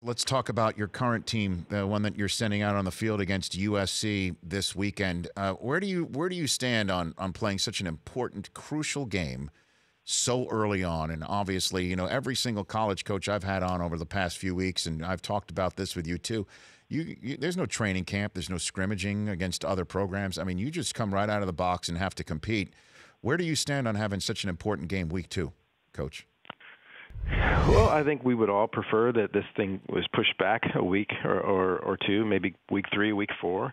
Let's talk about your current team, the one that you're sending out on the field against USC this weekend. Where do you stand on playing such an important, crucial game so early on? And obviously, every single college coach I've had on over the past few weeks, and I've talked about this with you too. There's no training camp, there's no scrimmaging against other programs. I mean, you just come right out of the box and have to compete. Where do you stand on having such an important game week 2, Coach? Well, I think we would all prefer that this thing was pushed back a week or two, maybe week 3, week 4.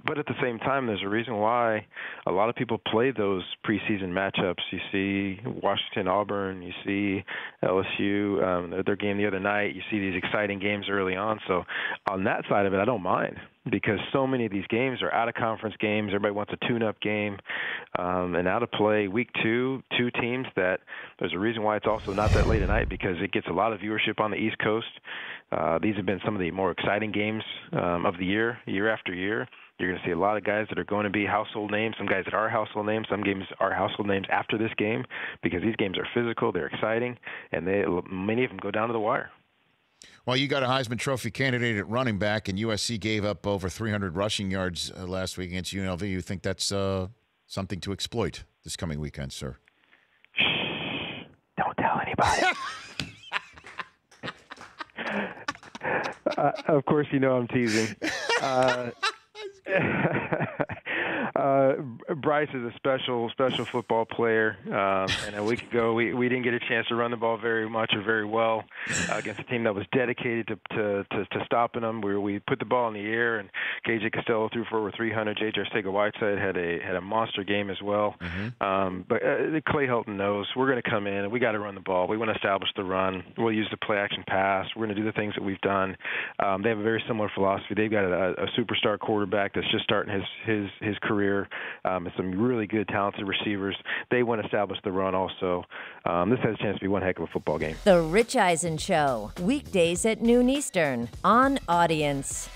But at the same time, there's a reason why a lot of people play those preseason matchups. You see Washington, Auburn, you see LSU, their game the other night. You see these exciting games early on. So on that side of it, I don't mind because so many of these games are out-of-conference games. Everybody wants a tune-up game. And out of play week 2, 2 teams that there's a reason why it's also not that late at night because it gets a lot of viewership on the East Coast. These have been some of the more exciting games of the year after year. You're going to see a lot of guys that are going to be household names, some guys that are household names, some games are household names after this game because these games are physical, they're exciting, and many of them go down to the wire. Well, you got a Heisman Trophy candidate at running back, and USC gave up over 300 rushing yards last week against UNLV. You think that's something to exploit this coming weekend, sir? Shh. Don't tell anybody. Of course, I'm teasing. Bryce is a special football player, and a week ago we didn't get a chance to run the ball very much or very well against a team that was dedicated to stopping them. We put the ball in the air, and KJ Costello threw for over 300. J.J. Arcega-Whiteside had a monster game as well. Mm-hmm. But Clay Helton knows we're going to come in and we got to run the ball. We want to establish the run. We'll use the play-action pass. We're going to do the things that we've done. They have a very similar philosophy. They've got a superstar quarterback that's just starting his career, and some really good, talented receivers. They want to establish the run also. This has a chance to be one heck of a football game. The Rich Eisen Show, weekdays at noon Eastern on Audience.